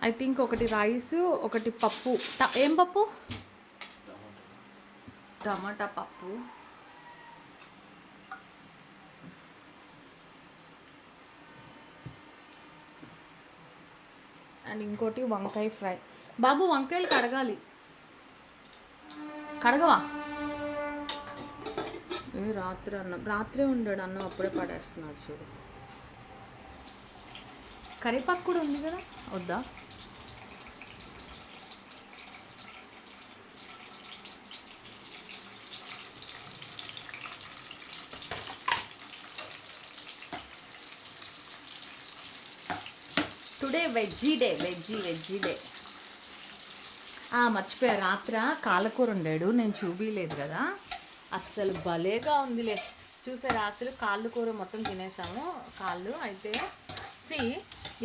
I think ఒకటి rice, ఒకటి పప్పు. ఏం పప్పు? టమాటా పప్పు. అండ్ ఇంకోటి వంకాయ ఫ్రై. బాబు వంకాయలు కడగాలి. కడగవా? రాత్రి అన్నం రాత్రే ఉండాడు అన్నం, అప్పుడే పడేస్తున్నాడు చూడు. కరివేపాకు కూడా ఉంది కదా, వద్దా? Today veggie day. మర్చిపోయా, రాత్ర కాళ్ళకూర ఉండాడు, నేను చూపించలేదు కదా. అస్సలు భలేగా ఉందిలే. చూసారా, అసలు కాళ్ళు కూర మొత్తం తినేసాము. కాళ్ళు అయితే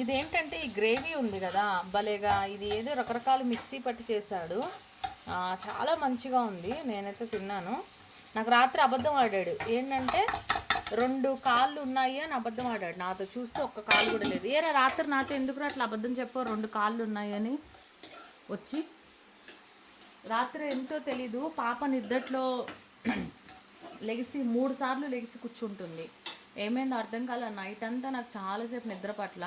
ఇదేంటంటే ఈ గ్రేవీ ఉంది కదా భలేగా, ఇది ఏదో రకరకాల మిక్సీ పట్టి చేశాడు. చాలా మంచిగా ఉంది, నేనైతే తిన్నాను. నాకు రాత్రి అబద్ధం ఆడాడు, ఏంటంటే 2 కాళ్ళు ఉన్నాయి అని అబద్ధం ఆడాడు. నాతో చూస్తే ఒక్క కాళ్ళు కూడా లేదు. ఏరా రాత్రి నాతో ఎందుకు అట్లా అబద్ధం చెప్పావు 2 కాళ్ళు ఉన్నాయని? వచ్చి రాత్రి ఎంతో తెలీదు, పాప నిద్దట్లో లెగిసి 3 సార్లు లెగిసి కూర్చుంటుంది. ఏమైందో అర్థం కాల. నైట్ అంతా నాకు చాలాసేపు నిద్ర పట్ల.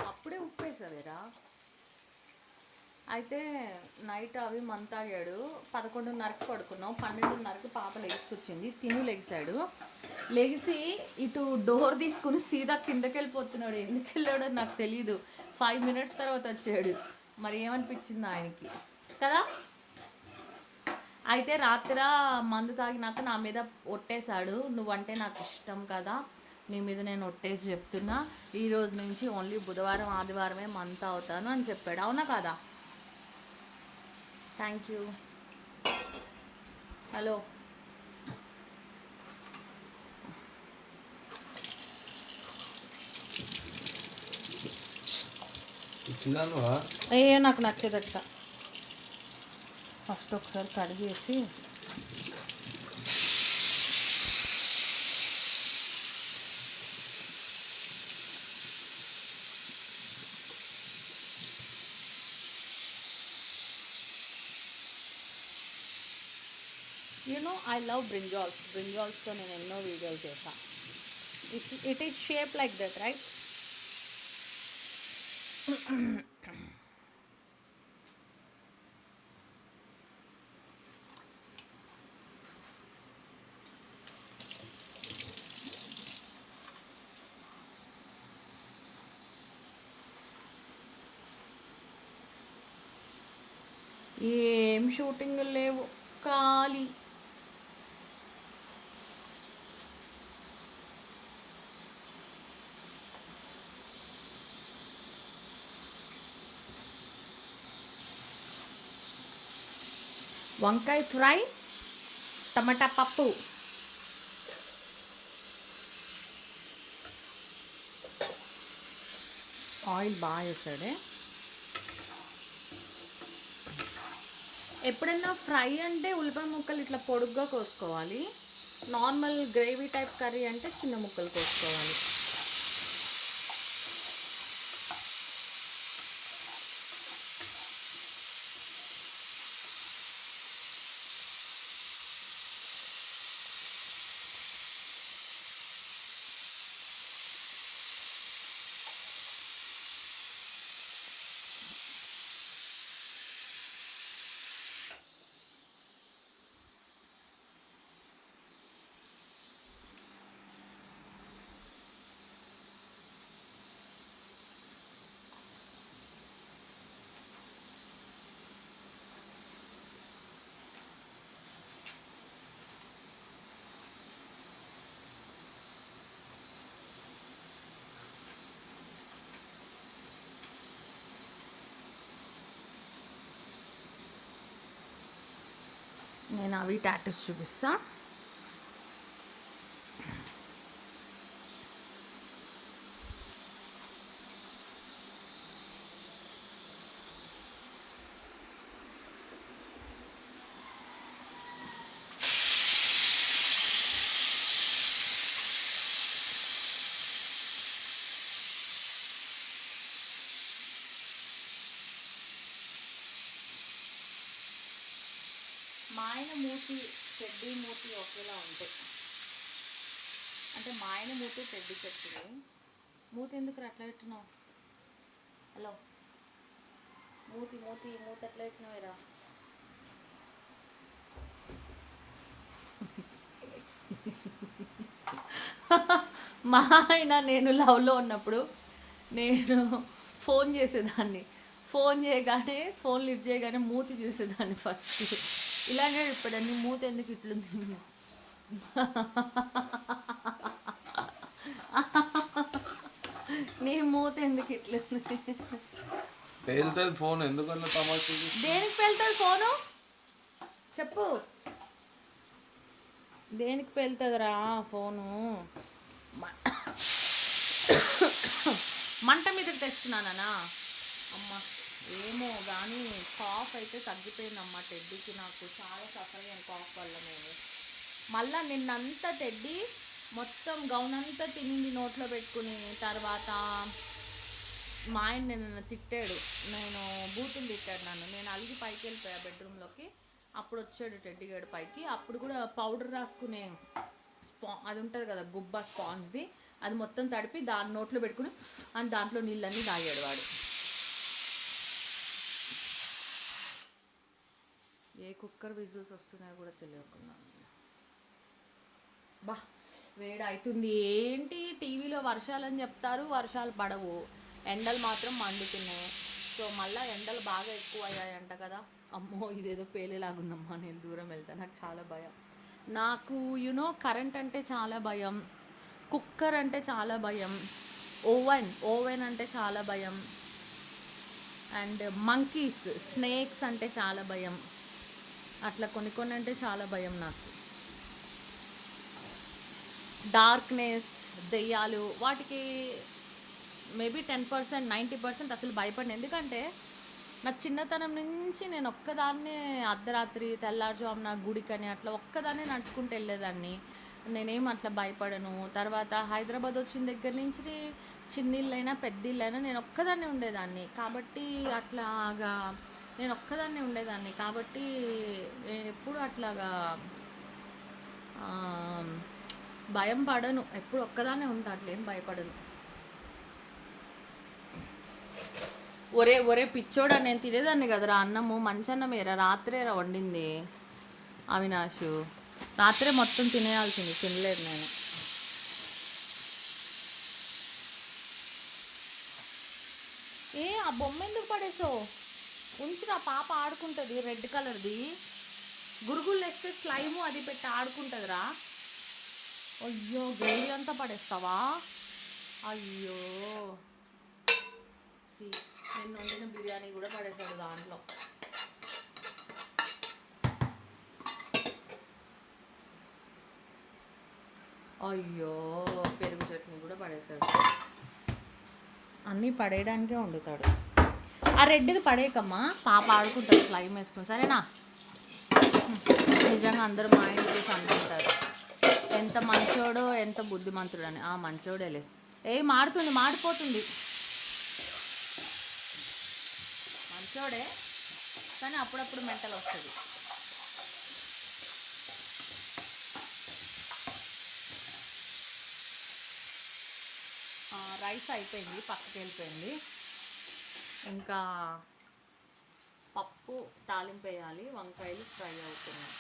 అప్పుడే ఉప్పేసావేరా. అయితే నైట్ అవి మంతాగాడు. 11:30కి పడుకున్నాం. 12:30కి పాప లెగిసుకొచ్చింది. తిను లెగిసాడు. లెగిసి ఇటు డోర్ తీసుకుని సీదా కిందకి వెళ్ళిపోతున్నాడు. ఎందుకు వెళ్ళాడో నాకు తెలీదు. 5 మినిట్స్ తర్వాత వచ్చాడు. మరి ఏమనిపించింది ఆయనకి కదా. అయితే రాత్రి మందు తాగినాక నా మీద ఒట్టేశాడు, నువ్వంటే నాకు ఇష్టం కదా, నీ మీద నేను ఒట్టేసి చెప్తున్నా, ఈ రోజు నుంచి ఓన్లీ బుధవారం ఆదివారమే మంత్ అవుతాను అని చెప్పాడు. అవునా కాదా? Thank you. హలో, నాకు నచ్చేదట. ఫస్ట్ ఒకసారి కడిగేసి ఐ లవ్ బ్రింజాల్స్తో నేను ఎన్నో వీడియోలు చేశాను. It is shape like that, right? ఏం షూటింగ్ లేవు, ఖాళీ. వంకాయ ఫ్రై, టమాటా పప్పు. ఆయిల్ బాగా వేసాడే. ఎప్పుడైనా ఫ్రై అంటే ఉల్లిపాయ ముక్కలు ఇట్లా పొడుగ్గా కోసుకోవాలి. నార్మల్ గ్రేవీ టైప్ కర్రీ అంటే చిన్న ముక్కలు కోసుకోవాలి. నేను అవి టాటూస్ చూపిస్తా. మా ఆయన మూతి టెడ్డీ మూతి ఒకేలా ఉంటాయి. అంటే మా ఆయన మూతి టెడ్డీ చెట్టుది. మూతి ఎందుకు అట్లా పెట్టినావు? హలో, మూతి మూతి మూతి ఎట్లా పెట్టినావేరా? మా ఆయన నేను లవ్లో ఉన్నప్పుడు నేను ఫోన్ చేసేదాన్ని. ఫోన్ చేయగానే ఫోన్ లిఫ్ట్ చేయగానే మూతి చూసేదాన్ని ఫస్ట్. ఇలాగే చెప్పాడు, నీ మూతి ఎందుకు ఇట్లుంది? నీ మూతి ఎందుకు ఇట్లుంది? పేలుతుంది ఫోన్. ఎందుకన్నా తమాషా? దేనికి పేలుతుంది ఫోను? చెప్పు, దేనికి పేలుతుందిరా ఫోను? మంట మీదకి తెస్తున్నానా? అమ్మ ఏమో కానీ కాఫ్ అయితే తగ్గిపోయిందమ్మా టెడ్డీకి. నాకు చాలా సఫర్ అయ్యాను కాఫ్ వల్ల. నేను మళ్ళీ నిన్నంతా టెడ్డీ మొత్తం గౌన్ అంతా తినింది నోట్లో పెట్టుకుని. తర్వాత మా ఆయన నిన్న తిట్టాడు, నేను బూతులు తిట్టాడు నన్ను. నేను అలిగి పైకి వెళ్ళిపోయా బెడ్రూమ్లోకి. అప్పుడు వచ్చాడు టెడ్డీగాడు పైకి. అప్పుడు కూడా పౌడర్ రాసుకునే అది ఉంటుంది కదా గుబ్బ స్పాంజ్ది, అది మొత్తం తడిపి దాని నోట్లో పెట్టుకుని అని దాంట్లో నీళ్ళన్నీ తాగాడు వాడు. ఏ కుక్కర్ విజిల్స్ వస్తున్నాయో కూడా తెలియకుండా. బా వేడి అవుతుంది. ఏంటి టీవీలో వర్షాలని చెప్తారు, వర్షాలు పడవు, ఎండలు మాత్రం మండుతున్నాయి. సో మళ్ళీ ఎండలు బాగా ఎక్కువ అయ్యాయంట కదా. అమ్మో ఇదేదో పేలేలాగుందమ్మా, నేను దూరం వెళ్తాను. నాకు చాలా భయం. నాకు కరెంట్ అంటే చాలా భయం, కుక్కర్ అంటే చాలా భయం, ఓవెన్ అంటే చాలా భయం, అండ్ మంకీస్ స్నేక్స్ అంటే చాలా భయం. అట్లా కొన్ని అంటే చాలా భయం నాకు. డార్క్నెస్, దెయ్యాలు, వాటికి మేబీ 10%, 90% అసలు భయపడిన. ఎందుకంటే నా చిన్నతనం నుంచి నేను ఒక్కదాన్నే అర్ధరాత్రి తెల్లారుజామున గుడికని అట్లా ఒక్కదాన్నే నడుచుకుంటూ వెళ్ళేదాన్ని. నేనేం అట్లా భయపడను. తర్వాత హైదరాబాద్ వచ్చిన దగ్గర నుంచి చిన్నిళ్ళైనా పెద్దిళ్ళైనా నేను ఒక్కదాన్నే ఉండేదాన్ని. కాబట్టి అట్లాగా నేను ఒక్కదాన్నే ఉండేదాన్ని కాబట్టి నేను ఎప్పుడు అట్లాగా భయం పడను. ఎప్పుడు ఒక్కదాన్నే ఉంటా, అట్లేం భయపడను. ఒరే పిచ్చోడా, నేను తినేదాన్ని కదరా అన్నము. మంచి అన్నమేరా, రాత్రేరా వండింది అవినాషు. రాత్రే మొత్తం తినేయాల్సింది, తినలేదు నేను. ఆ బొమ్మ ఎందుకు పడేసావు? ఉంచురా, పాప ఆడుకుంటుంది. రెడ్ కలర్ది గురుగులు వేస్తే స్లైము అది పెట్టి ఆడుకుంటుందిరా. అయ్యో గ్రేవీ అంతా పడేస్తావా? అయ్యో నేను వండిన బిర్యానీ కూడా పడేసాడు దాంట్లో. అయ్యో పెరుగు చట్నీ కూడా పడేసాడు. అన్నీ పడేయడానికే వండుతాడు. ఆ రెడ్డిది పడేయకమ్మా, పాప ఆడుకుంటుంది స్లైమ్ వేసుకుని, సరేనా? నిజంగా అందరూ మా ఇంటి చూసి అనుకుంటారు ఎంత మంచోడో ఎంత బుద్ధిమంతుడని. ఆ మంచోడేలే. మాడిపోతుంది. మంచోడే కానీ అప్పుడప్పుడు మెంటల్ వస్తుంది. రైస్ అయిపోయింది, పక్కకి వెళ్ళిపోయింది. ఇంకా పప్పు తాలింపు వేయాలి, వంకాయలు ఫ్రై అవుతున్నాయి.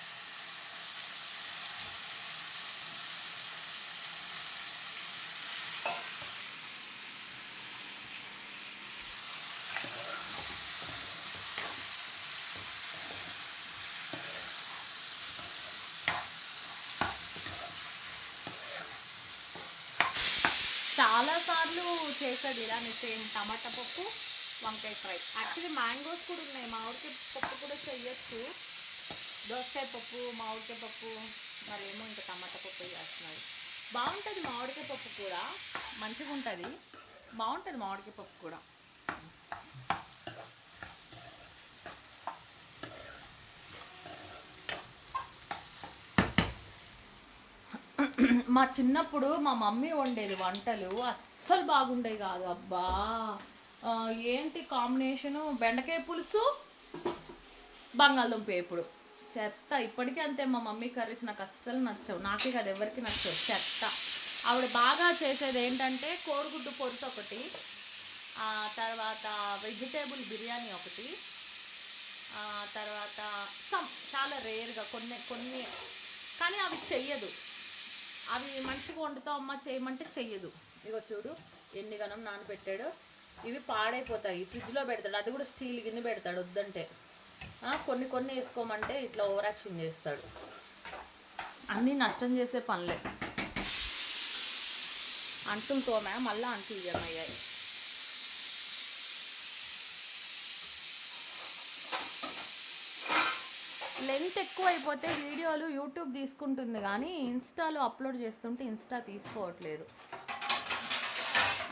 చాలాసార్లు చేసేది ఇలానే సేమ్, టమాటా పప్పు వంకాయ ఫ్రై. యాక్చువల్లీ మ్యాంగోస్ కూడా ఉన్నాయి, మామిడికాయ పప్పు కూడా చేయొచ్చు. దోసకాయ పప్పు, మామిడికాయ పప్పు, మరేమో ఇంకా టమాటా పప్పు చేస్తున్నాడు. బాగుంటుంది మామిడికాయ పప్పు కూడా, మంచిగా ఉంటుంది, బాగుంటుంది మామిడికాయ పప్పు కూడా. మా చిన్నప్పుడు మా మమ్మీ వండేది వంటలు అస్సలు బాగుండేవి కాదు. అబ్బా ఏంటి కాంబినేషను, బెండకాయ పులుసు బంగాళదుంప వేపుడు. చెత్త. ఇప్పటికీ అంతే, మా మమ్మీ కర్రీస్ నాకు అస్సలు నచ్చవు. నాకే కాదు ఎవరికి నచ్చవు, చెత్త. ఆవిడ బాగా చేసేది ఏంటంటే కోడిగుడ్డు పొరుసు ఒకటి, తర్వాత వెజిటేబుల్ బిర్యానీ ఒకటి, తర్వాత చాలా రేర్గా కొన్ని కానీ అవి చెయ్యదు. అవి మంచిగా వండుతావు అమ్మ చేయమంటే చెయ్యదు. ఇగో చూడు ఎన్ని గనం నానబెట్టాడు. ఇవి పాడైపోతాయి, ఫ్రిడ్జ్లో పెడతాడు. అది కూడా స్టీల్ గిన్నె పెడతాడు వద్దంటే. కొన్ని వేసుకోమంటే ఇట్లా ఓవర్ యాక్షన్ చేస్తాడు. అన్నీ నష్టం చేసే పనులే. అంటులు తోమా, మళ్ళీ అంటులు జమయ్యాయి. లెంత్ ఎక్కువ అయిపోతే వీడియోలు యూట్యూబ్ తీసుకుంటుంది, కానీ ఇన్స్టాలో అప్లోడ్ చేస్తుంటే ఇన్స్టా తీసుకోవట్లేదు.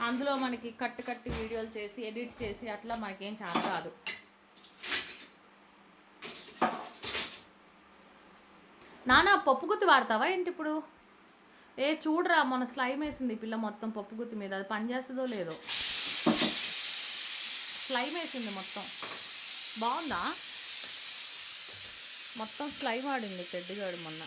అందులో మనకి కట్టి వీడియోలు చేసి ఎడిట్ చేసి అట్లా మనకేం చాలా కాదు. నానా పప్పు గుత్తి వాడతావా ఏంటి ఇప్పుడు? చూడరా మన స్లైమ్ వేసింది పిల్ల మొత్తం పప్పు గుత్తి మీద. అది పనిచేస్తుందో లేదో, స్లైమ్ వేసింది మొత్తం. బాగుందా? మొత్తం స్లైమ్ ఆడింది టెడ్డిగాడు మొన్న.